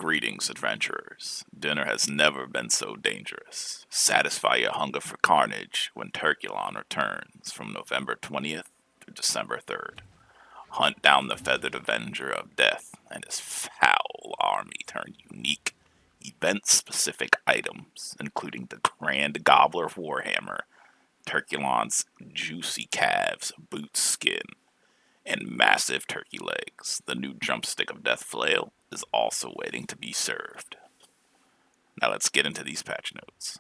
Greetings, adventurers. Dinner has never been so dangerous. Satisfy your hunger for carnage when Turkulon returns from November 20th to December 3rd. Hunt down the feathered avenger of death and his foul army turn unique, event-specific items, including the Grand Gobbler Warhammer, Turkulon's juicy calves, boot skin, and massive turkey legs. The new drumstick of death flail is also waiting to be served. Now let's get into these patch notes.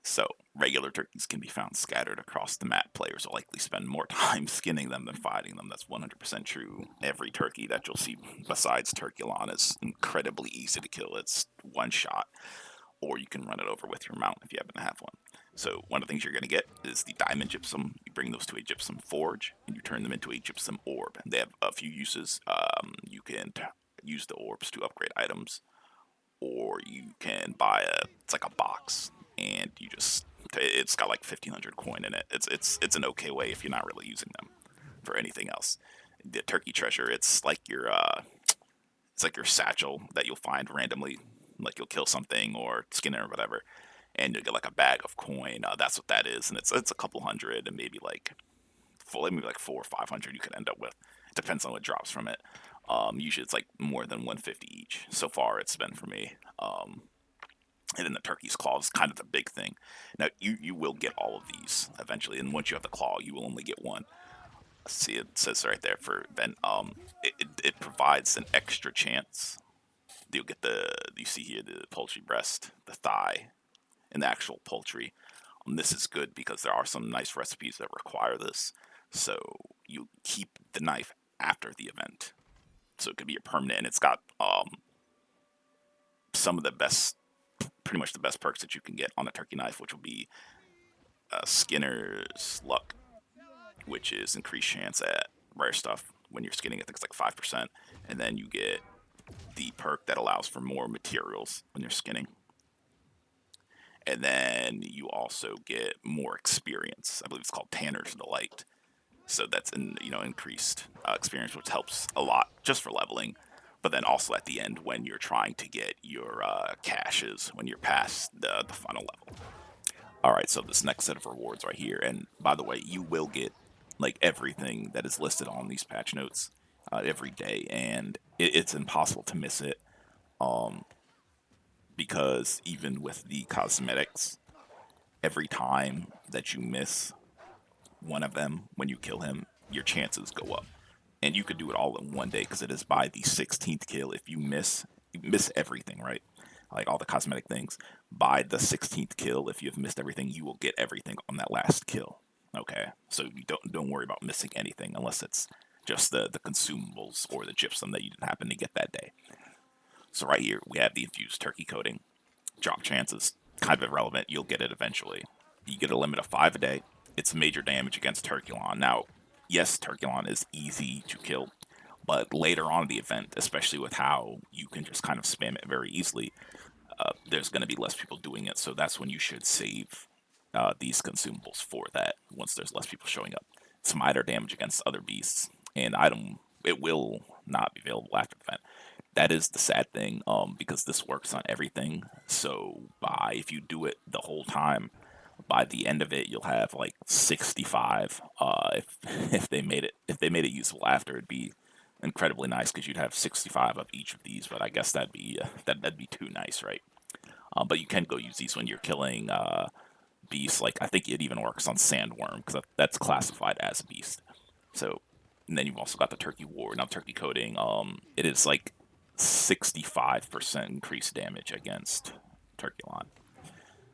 So, regular turkeys can be found scattered across the map. Players will likely spend more time skinning them than fighting them. That's 100% true. Every turkey that you'll see besides Turkulon is incredibly easy to kill. It's one shot, or you can run it over with your mount if you happen to have one. So one of the things you're going to get is the diamond gypsum. You bring those to a gypsum forge, and you turn them into a gypsum orb. And they have a few uses. You can use the orbs to upgrade items, or you can buy it's like a box, and it's got like 1,500 coin in it. It's an okay way if you're not really using them for anything else. The turkey treasure, it's like your satchel that you'll find randomly, like you'll kill something or skin it or whatever, and you'll get like a bag of coin. That's what that is, and it's a couple hundred and maybe like maybe like 400 or 500 you could end up with. It depends on what drops from it. Usually it's like more than 150 each. So far it's been for me. And then the turkey's claw is kind of the big thing. Now you will get all of these eventually, and once you have the claw, you will only get one. See, it says right there for then. It provides an extra chance. You'll get you see here the poultry breast, the thigh, and the actual poultry. This is good because there are some nice recipes that require this. So you keep the knife after the event. So it could be a permanent, and it's got some of the best, pretty much the best perks that you can get on a turkey knife, which will be Skinner's Luck, which is increased chance at rare stuff when you're skinning. I think it's like 5%, and then you get the perk that allows for more materials when you're skinning. And then you also get more experience. I believe it's called Tanner's Delight. So that's increased experience, which helps a lot just for leveling. But then also at the end when you're trying to get your caches when you're past the final level. All right, so this next set of rewards right here, and by the way, you will get like everything that is listed on these patch notes every day, and it's impossible to miss it. Um, because even with the cosmetics, every time that you miss one of them when you kill him, your chances go up. And you could do it all in one day because it is by the 16th kill. If you miss everything, right? Like all the cosmetic things. By the 16th kill, if you've missed everything, you will get everything on that last kill. Okay, so you don't worry about missing anything unless it's just the consumables or the gypsum that you didn't happen to get that day. So right here we have the infused turkey coating. Drop chances kind of irrelevant. You'll get it eventually. You get a limit of 5 a day. It's major damage against Turkulon. Now, yes, Turkulon is easy to kill, but later on in the event, especially with how you can just kind of spam it very easily, there's going to be less people doing it. So that's when you should save these consumables for that. Once there's less people showing up, it's minor damage against other beasts, and item it will not be available after the event. That is the sad thing, because this works on everything. So if you do it the whole time, by the end of it, you'll have like 65. If they made it useful after, it'd be incredibly nice because you'd have 65 of each of these. But I guess that'd be too nice, right? But you can go use these when you're killing beasts. Like I think it even works on sandworm because that's classified as a beast. So, and then you've also got the turkey ward. Now turkey coating, it is like 65% increased damage against Turkulon.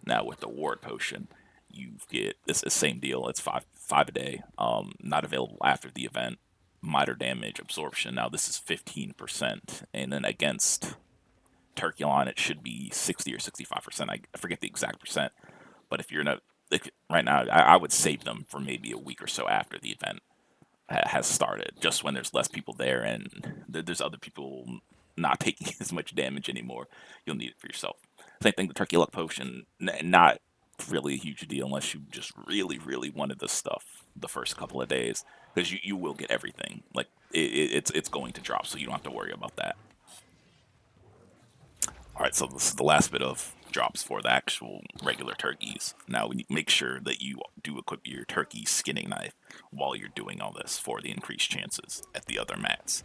Now with the ward potion, you get this same deal. It's five a day. Not available after the event. Minor damage absorption. Now this is 15%, and then against Turkulon it should be 60 or 65%. I forget the exact percent, but if you're in like, right now, I would save them for maybe a week or so after the event has started, just when there's less people there and there's other people not taking as much damage anymore. You'll need it for yourself. Same thing, the turkey luck potion, not really a huge deal unless you just really, really wanted this stuff the first couple of days, because you will get everything. Like it's going to drop, so you don't have to worry about that. All right, so this is the last bit of drops for the actual regular turkeys. Now we need to make sure that you do equip your turkey skinning knife while you're doing all this for the increased chances at the other mats.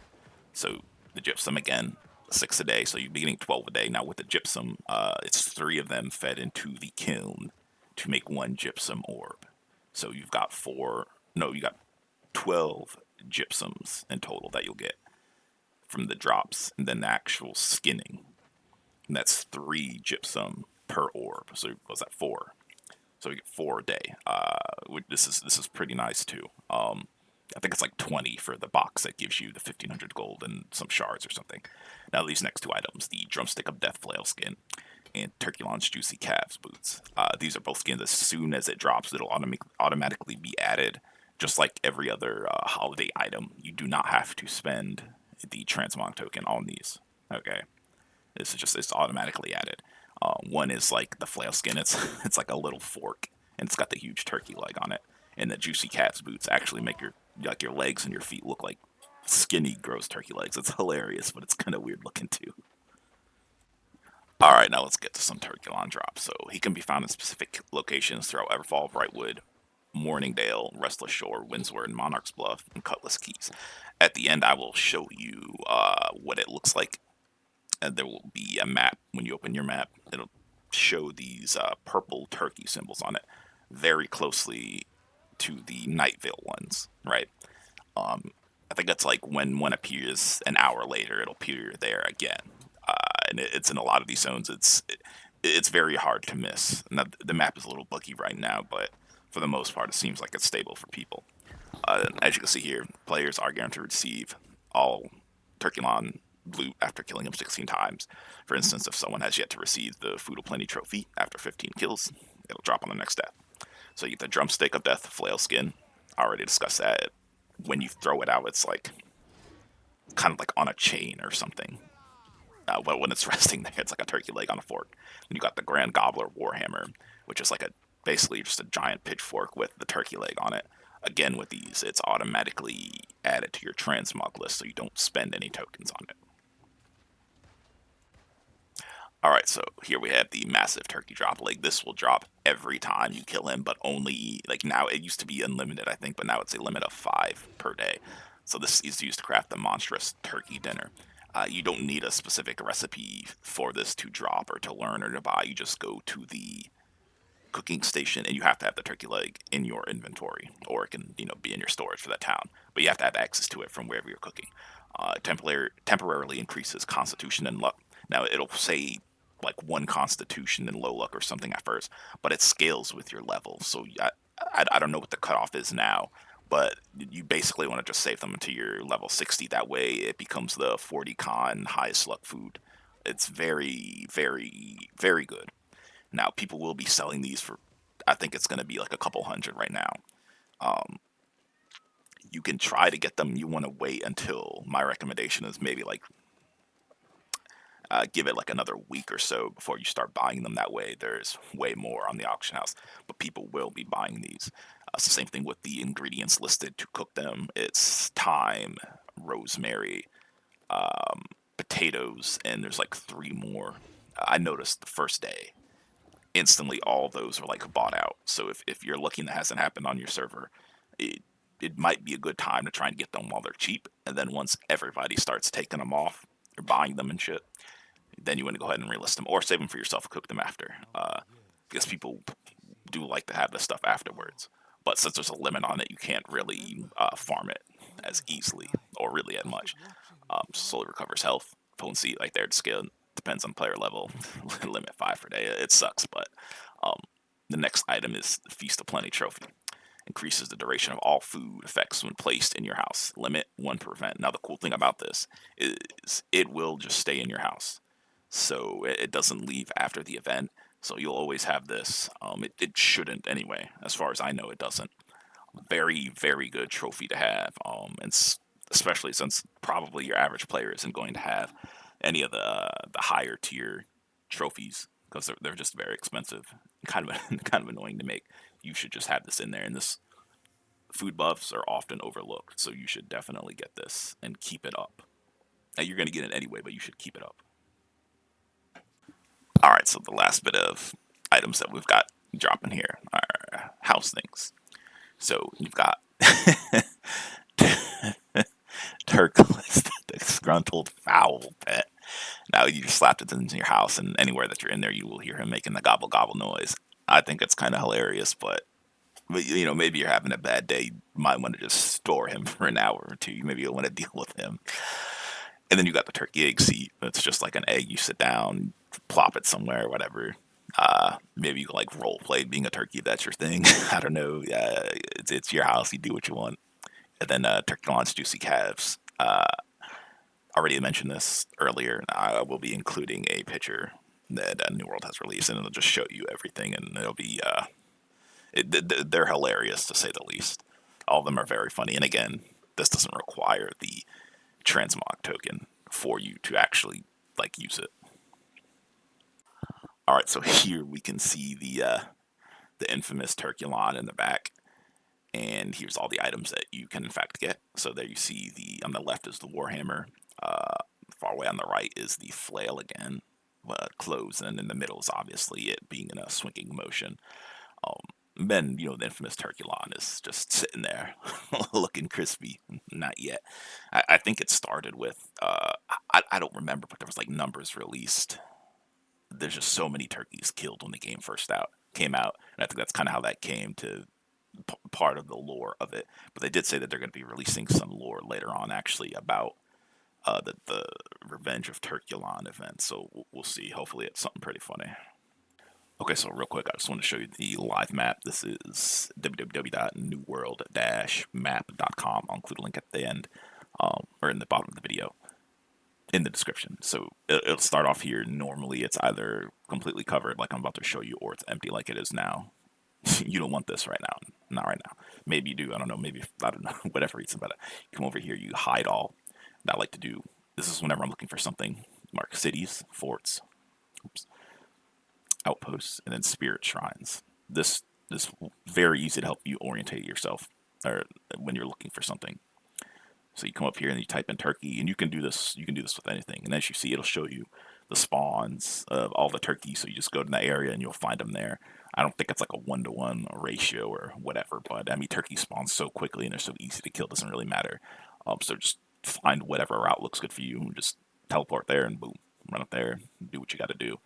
So the gypsum again, 6 a day, so you'd be getting 12 a day. Now with the gypsum, it's 3 of them fed into the kiln to make one gypsum orb. So you've got four, no, you got 12 gypsums in total that you'll get from the drops, and then the actual skinning. And that's 3 gypsum per orb. So was that 4? So you get 4 a day. This is pretty nice too. I think it's like 20 for the box that gives you the 1500 gold and some shards or something. Now these next 2 items, the drumstick of death flail skin and Turkulon's juicy calves boots. These are both skins. As soon as it drops, it'll automatically be added, just like every other holiday item. You do not have to spend the transmog token on these. Okay, this is just it's automatically added. One is like the flail skin. It's it's like a little fork, and it's got the huge turkey leg on it. And the juicy cat's boots actually make your legs and your feet look like skinny, gross turkey legs. It's hilarious, but it's kind of weird looking too. All right, now let's get to some Turkulon drops. So he can be found in specific locations throughout Everfall, Brightwood, Morningdale, Restless Shore, Windsor, Monarch's Bluff, and Cutlass Keys. At the end, I will show you what it looks like. And there will be a map. When you open your map, it'll show these purple turkey symbols on it very closely to the Night Vale ones, right? Um, I think that's like when one appears an hour later, it'll appear there again. And it's in a lot of these zones. It's very hard to miss. Now, the map is a little buggy right now, but for the most part, it seems like it's stable for people. As you can see here, players are guaranteed to receive all Turkulon loot after killing him 16 times. For instance, if someone has yet to receive the Food of Plenty trophy after 15 kills, it'll drop on the next step. So you get the Drumstick of Death flail skin. I already discussed that. When you throw it out, it's like kind of like on a chain or something. But when it's resting there, it's like a turkey leg on a fork. Then you got the Grand Gobbler Warhammer, which is like a basically just a giant pitchfork with the turkey leg on it. Again, with these, it's automatically added to your transmog list, so you don't spend any tokens on it. All right, so here we have the massive turkey drop leg. This will drop every time you kill him, but only like now it used to be unlimited, I think, but now it's a limit of 5 per day. So this is used to craft the monstrous turkey dinner. You don't need a specific recipe for this to drop or to learn or to buy. You just go to the cooking station and you have to have the turkey leg in your inventory, or it can be in your storage for that town. But you have to have access to it from wherever you're cooking. Temporarily increases constitution and luck. Now it'll say like 1 constitution and low luck or something at first, but it scales with your level. So I don't know what the cutoff is now, but you basically want to just save them until you're level 60. That way it becomes the 40 con highest luck food. It's very, very, very good. Now people will be selling these for, I think it's going to be like a couple hundred right now. Um, you can try to get them. You want to wait until, my recommendation is maybe like give it like another week or so before you start buying them. That way there's way more on the auction house, but people will be buying these. It's the same thing with the ingredients listed to cook them. It's thyme, rosemary, um, potatoes, and there's like 3 more. I noticed the first day instantly all of those are like bought out. So if you're looking, that hasn't happened on your server, it it might be a good time to try and get them while they're cheap. And then once everybody starts taking them off or buying them and shit, then you want to go ahead and relist them or save them for yourself and cook them after. Because people do like to have this stuff afterwards. But since there's a limit on it, you can't really farm it as easily or really as much. Slowly recovers health, potency, like their skill depends on player level. Limit 5 per day. It sucks, but um, the next item is the Feast of Plenty trophy. Increases the duration of all food effects when placed in your house. Limit 1 per event. Now the cool thing about this is it will just stay in your house, so it doesn't leave after the event. So you'll always have this. It shouldn't anyway, as far as I know, it doesn't. Very, very good trophy to have. And especially since probably your average player isn't going to have any of the higher tier trophies because they're just very expensive, kind of kind of annoying to make. You should just have this in there, and this food buffs are often overlooked, so you should definitely get this and keep it up. Now, you're going to get it anyway, but you should keep it up. All right, so the last bit of items that we've got dropping here are house things. So you've got Turkulon, the disgruntled foul pet. Now you just slapped it into your house, and anywhere that you're in there, you will hear him making the gobble gobble noise. I think it's kind of hilarious, but you know, maybe you're having a bad day. You might want to just store him for an hour or two. Maybe you'll want to deal with him. And then you got the turkey egg seat. It's just like an egg. You sit down, plop it somewhere, whatever. Maybe you can like role play being a turkey. If that's your thing. I don't know. It's your house. You do what you want. And then Turkulon's juicy calves. Already mentioned this earlier. I will be including a picture that New World has released, and it'll just show you everything, and it'll be they're hilarious to say the least. All of them are very funny, and again, this doesn't require the transmog token for you to actually like use it. All right, so here we can see the infamous Turkulon in the back, and here's all the items that you can in fact get. So there you see the on the left is the Warhammer. Far away on the right is the flail again, closed, and in the middle is obviously it being in a swinging motion. Then you know the infamous Turkulon is just sitting there, looking crispy. Not yet. I think it started with I don't remember, but there was like numbers released. There's just so many turkeys killed when the game first out came out, and I think that's kind of how that came to part of the lore of it. But they did say that they're going to be releasing some lore later on, actually, about the Revenge of Turkulon event. So we'll see. Hopefully, it's something pretty funny. Okay, so real quick, I just want to show you the live map. This is www.newworld-map.com. I'll include a link at the end, or in the bottom of the video, in the description. So it'll start off here. Normally, it's either completely covered, like I'm about to show you, or it's empty, like it is now. You don't want this right now. Not right now. Maybe you do. I don't know. Maybe, I don't know, whatever reason. But you come over here, you hide all. And I like to do, this is whenever I'm looking for something. Mark cities, forts, oops, outposts, and then spirit shrines. This is very easy to help you orientate yourself or when you're looking for something. So you come up here and you type in Turkey, and you can do this. You can do this with anything. And as you see, it'll show you the spawns of all the turkeys. So you just go to that area and you'll find them there. I don't think it's like a 1-to-1 ratio or whatever, but I mean, turkey spawns so quickly and they're so easy to kill. It doesn't really matter. So just find whatever route looks good for you and just teleport there and boom, run up there, do what you got to do.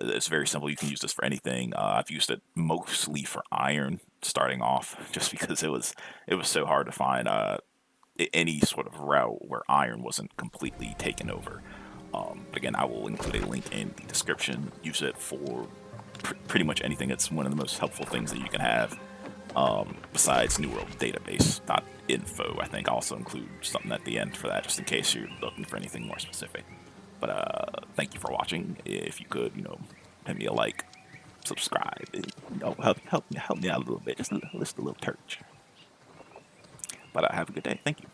It's very simple. You can use this for anything. I've used it mostly for iron starting off, just because it was so hard to find any sort of route where iron wasn't completely taken over. Again, I will include a link in the description. Use it for pretty much anything. It's one of the most helpful things that you can have. Besides New World database.info, I think I'll also include something at the end for that, just in case you're looking for anything more specific. But thank you for watching. If you could, you know, hit me a like, subscribe, you know, help me out a little bit, just a little touch. But have a good day. Thank you.